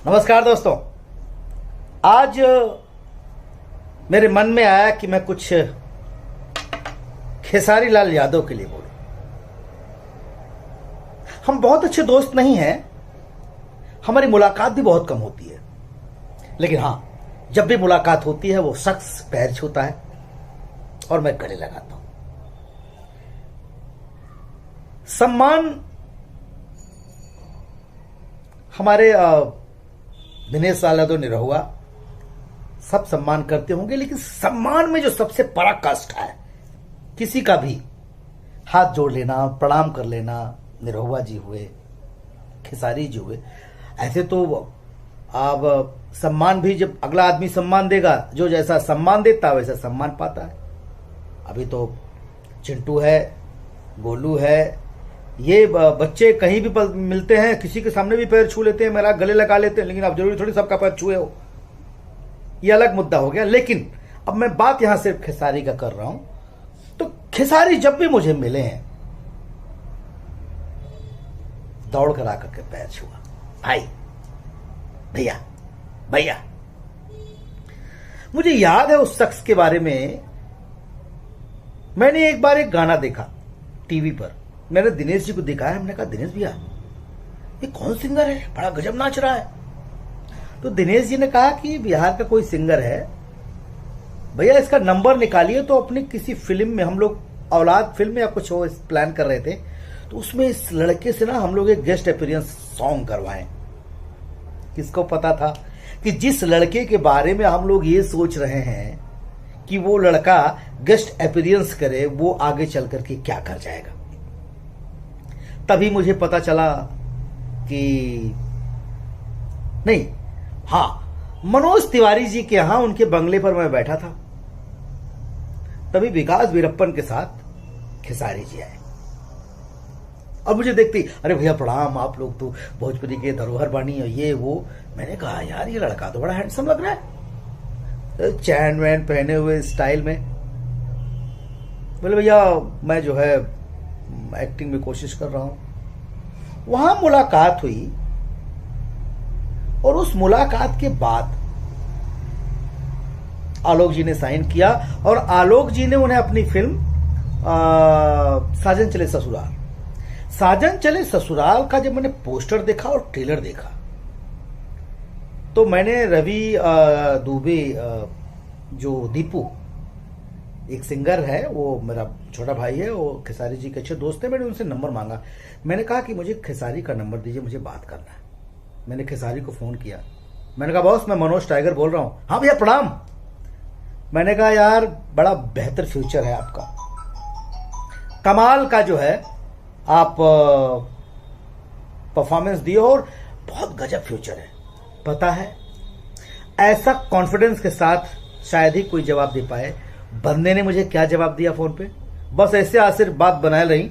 नमस्कार दोस्तों। आज मेरे मन में आया कि मैं कुछ खेसारी लाल यादव के लिए बोलूं। हम बहुत अच्छे दोस्त नहीं हैं, हमारी मुलाकात भी बहुत कम होती है, लेकिन हां, जब भी मुलाकात होती है वो शख्स पैर छूता है और मैं गले लगाता हूं। सम्मान हमारे दिनेश यादव निरहुआ सब सम्मान करते होंगे, लेकिन सम्मान में जो सबसे पराकाष्ठा है, किसी का भी हाथ जोड़ लेना, प्रणाम कर लेना, निरहुआ जी हुए, खेसारी जी हुए, ऐसे तो अब सम्मान भी जब अगला आदमी सम्मान देगा, जो जैसा सम्मान देता है वैसा सम्मान पाता है। अभी तो चिंटू है, गोलू है, ये बच्चे कहीं भी मिलते हैं किसी के सामने भी पैर छू लेते हैं, मेरा गले लगा लेते हैं, लेकिन अब जरूरी थोड़ी सबका पैर छुए हो, ये अलग मुद्दा हो गया। लेकिन अब मैं बात यहां सिर्फ खेसारी का कर रहा हूं, तो खेसारी जब भी मुझे मिले हैं दौड़ कर आकर के पैर छुआ, भाई, भैया भैया। मुझे याद है उस शख्स के बारे में, मैंने एक बार एक गाना देखा टीवी पर, मैंने दिनेश जी को दिखाया, हमने कहा दिनेश भैया ये कौन सिंगर है, बड़ा गजब नाच रहा है। तो दिनेश जी ने कहा कि बिहार का कोई सिंगर है भैया, इसका नंबर निकालिए। तो अपनी किसी फिल्म में, हम लोग औलाद फिल्म या कुछ हो प्लान कर रहे थे, तो उसमें इस लड़के से ना हम लोग एक गेस्ट अपीयरेंस सॉन्ग करवाएं। किसको पता था कि जिस लड़के के बारे में हम लोग ये सोच रहे हैं कि वो लड़का गेस्ट अपीयरेंस करे, वो आगे चल करके क्या कर जाएगा। तभी मुझे पता चला कि नहीं, हाँ, मनोज तिवारी जी के यहां उनके बंगले पर मैं बैठा था, तभी विकास वीरप्पन के साथ खेसारी जी आए और मुझे देखते, अरे भैया प्रणाम, आप लोग तो भोजपुरी के धरोहर बानी, ये वो। मैंने कहा यार ये लड़का तो बड़ा हैंडसम लग रहा है, चैन वैन पहने हुए स्टाइल में। बोले भैया मैं जो है एक्टिंग में कोशिश कर रहा हूं। वहां मुलाकात हुई और उस मुलाकात के बाद आलोक जी ने साइन किया और आलोक जी ने उन्हें अपनी फिल्म साजन चले ससुराल, साजन चले ससुराल का जब मैंने पोस्टर देखा और ट्रेलर देखा, तो मैंने रवि दुबे, जो दीपू एक सिंगर है, वो मेरा छोटा भाई है, वो खेसारी जी के अच्छे दोस्त है, मैंने उनसे नंबर मांगा। मैंने कहा कि मुझे खेसारी का नंबर दीजिए, मुझे बात करना है। मैंने खेसारी को फोन किया, मैंने कहा बॉस मैं मनोज टाइगर बोल रहा हूं। हाँ भैया प्रणाम। मैंने कहा यार बड़ा बेहतर फ्यूचर है आपका, कमाल का जो है आप परफॉर्मेंस दिए और बहुत गजब फ्यूचर है। पता है ऐसा कॉन्फिडेंस के साथ शायद ही कोई जवाब दे पाए। बंदे ने मुझे क्या जवाब दिया फोन पे, बस ऐसे आसिर बात बनाए रही,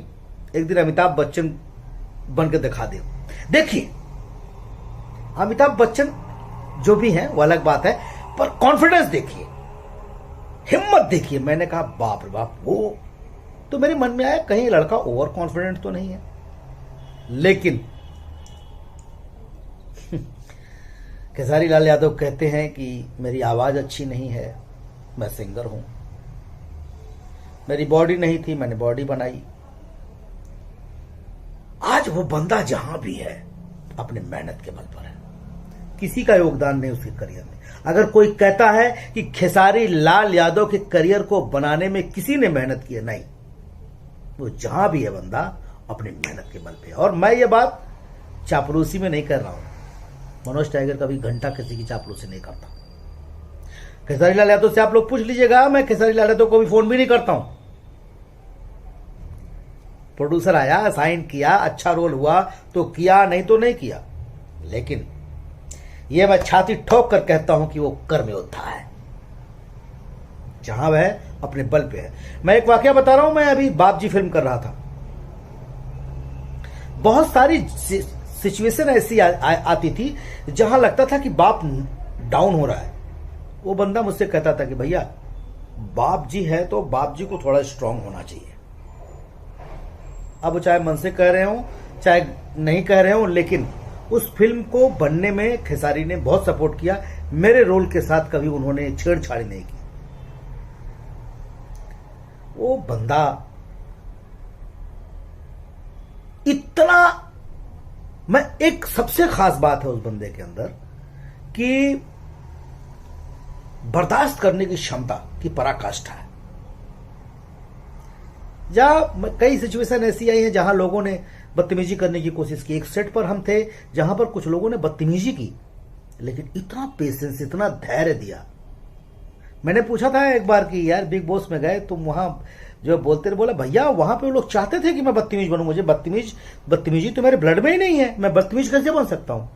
एक दिन अमिताभ बच्चन बन के दिखा दे। देखिए अमिताभ बच्चन जो भी हैं वो अलग बात है, पर कॉन्फिडेंस देखिए, हिम्मत देखिए। मैंने कहा बाप रे बाप, वो तो मेरे मन में आया कहीं लड़का ओवर कॉन्फिडेंट तो नहीं है। लेकिन खेसारी लाल यादव कहते हैं कि मेरी आवाज अच्छी नहीं है, मैं सिंगर हूं, मेरी बॉडी नहीं थी, मैंने बॉडी बनाई। आज वो बंदा जहां भी है अपने मेहनत के बल पर है, किसी का योगदान नहीं उसके करियर में। अगर कोई कहता है कि खेसारी लाल यादव के करियर को बनाने में किसी ने मेहनत की है, नहीं, वो जहां भी है बंदा अपनी मेहनत के बल पे। और मैं ये बात चापलूसी में नहीं कर रहा हूं, मनोज टाइगर कभी घंटा किसी की चापलूसी नहीं करता। खेसारी लाल यादव से आप लोग पूछ लीजिएगा, मैं खेसारी लाल यादव को भी फोन भी नहीं करता हूं। प्रोड्यूसर आया, साइन किया, अच्छा रोल हुआ तो किया, नहीं तो नहीं किया। लेकिन यह मैं छाती ठोक कर कहता हूं कि वो कर्म योद्धा है, जहां वह अपने बल पे है। मैं एक वाकया बता रहा हूं, मैं अभी बाप जी फिल्म कर रहा था, बहुत सारी सिचुएशन ऐसी आती थी जहां लगता था कि बाप डाउन हो रहा है। वो बंदा मुझसे कहता था कि भैया बाप जी है तो बाप जी को थोड़ा स्ट्रांग होना चाहिए। अब चाहे मन से कह रहे हो चाहे नहीं कह रहे हो, लेकिन उस फिल्म को बनने में खेसारी ने बहुत सपोर्ट किया। मेरे रोल के साथ कभी उन्होंने छेड़छाड़ नहीं की। वो बंदा इतना, मैं एक सबसे खास बात है उस बंदे के अंदर कि बर्दाश्त करने की क्षमता की पराकाष्ठा है। जहां कई सिचुएशन ऐसी आई हैं जहां लोगों ने बदतमीजी करने की कोशिश की। एक सेट पर हम थे जहां पर कुछ लोगों ने बदतमीजी की, लेकिन इतना पेशेंस, इतना धैर्य दिया। मैंने पूछा था एक बार कि यार बिग बॉस में गए तुम, वहां जो बोलते रहे, बोला भैया वहां पे लोग चाहते थे कि मैं बदतमीज बनूं, मुझे बदतमीजी तो मेरे ब्लड में ही नहीं है, मैं बदतमीज कैसे बन सकता हूं।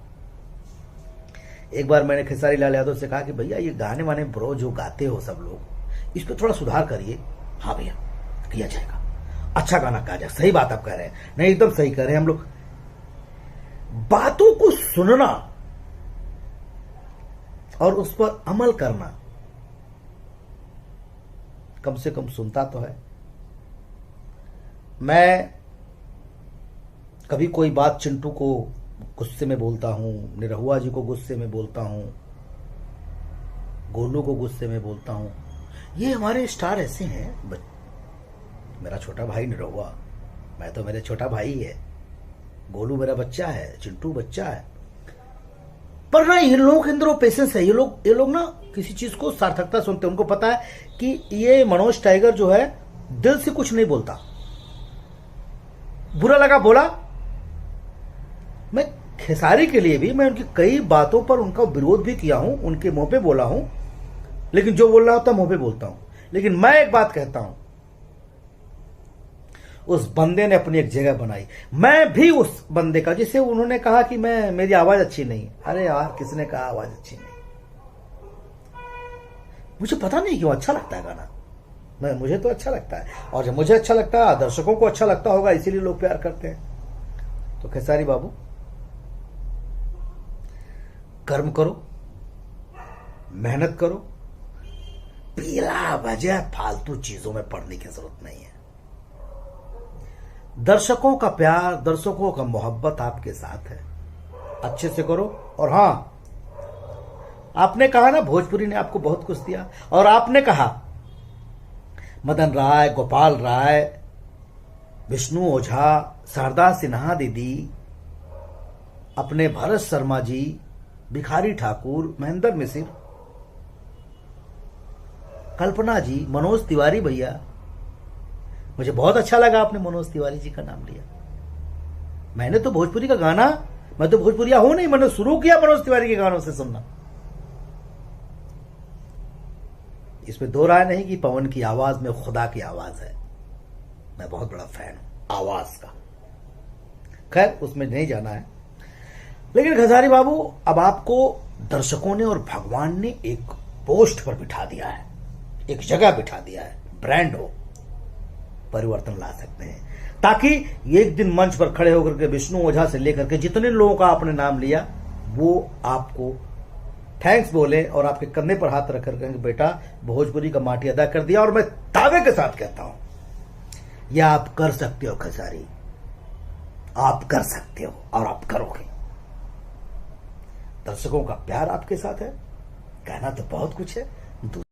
एक बार मैंने खेसारी लाल यादव से कहा कि भैया ये गाने वाने ब्रो जो गाते हो सब लोग, इस पर थोड़ा सुधार करिए। हाँ भैया किया जाएगा, अच्छा गाना कहा जाए। सही बात आप कह रहे हैं, नहीं एकदम सही कह रहे हैं। हम लोग बातों को सुनना और उस पर अमल करना, कम से कम सुनता तो है। मैं कभी कोई बात चिंटू को गुस्से में बोलता हूं, निरहुआ जी को गुस्से में बोलता हूं, गोलू को गुस्से में बोलता हूं। ये हमारे स्टार ऐसे हैं। मेरा छोटा भाई निरहुआ, मैं तो मेरे छोटा भाई है, गोलू मेरा बच्चा है, चिंटू बच्चा है। पर ना ये लोगों के अंदर वो पेशेंस है। ये लोग ना किसी चीज को सार्थकता सुनते हैं। उनको पता है कि ये मनोज टाइगर जो है दिल से कुछ नहीं बोलता। बुरा लगा बोला। मैं खेसारी के लिए भी मैं उनकी कई बातों पर उनका विरोध भी किया हूं, उनके मुंह पे बोला हूं, लेकिन जो बोल रहा होता मुंह पे बोलता हूं। लेकिन मैं एक बात कहता हूं, उस बंदे ने अपनी एक जगह बनाई। मैं भी उस बंदे का, जिसे उन्होंने कहा कि मेरी आवाज अच्छी नहीं। अरे यार किसने कहा आवाज अच्छी नहीं? मुझे पता नहीं क्यों अच्छा लगता है गाना। मुझे तो अच्छा लगता है, और जब मुझे अच्छा लगता है दर्शकों को अच्छा लगता होगा, इसीलिए लोग प्यार करते हैं। तो खेसारी बाबू कर्म करो, मेहनत करो, पीला वजह फालतू चीजों में पड़ने की जरूरत नहीं है। दर्शकों का प्यार, दर्शकों का मोहब्बत आपके साथ है, अच्छे से करो। और हां, आपने कहा ना भोजपुरी ने आपको बहुत कुछ दिया, और आपने कहा मदन राय, गोपाल राय, विष्णु ओझा, शारदा सिन्हा दीदी, अपने भरत शर्मा जी, भिखारी ठाकुर, महेंद्र मिसिर, कल्पना जी, मनोज तिवारी भैया। मुझे बहुत अच्छा लगा आपने मनोज तिवारी जी का नाम लिया। मैंने तो भोजपुरी का गाना, मैं तो भोजपुरिया हूं नहीं, मैंने शुरू किया मनोज तिवारी के गानों से सुनना। इसमें दो राय नहीं कि पवन की आवाज में खुदा की आवाज है। मैं बहुत बड़ा फैन हूं आवाज का। खैर उसमें नहीं जाना है। लेकिन खेसारी बाबू, अब आपको दर्शकों ने और भगवान ने एक पोस्ट पर बिठा दिया है, एक जगह बिठा दिया है। ब्रांड हो, परिवर्तन ला सकते हैं, ताकि एक दिन मंच पर खड़े होकर के विष्णु ओझा से लेकर के जितने लोगों का आपने नाम लिया, वो आपको थैंक्स बोले और आपके कंधे पर हाथ रख कर कहेंगे बेटा भोजपुरी का माटी अदा कर दिया। और मैं दावे के साथ कहता हूं, यह आप कर सकते हो खेसारी, आप कर सकते हो और आप करोगे। दर्शकों का प्यार आपके साथ है, कहना तो बहुत कुछ है।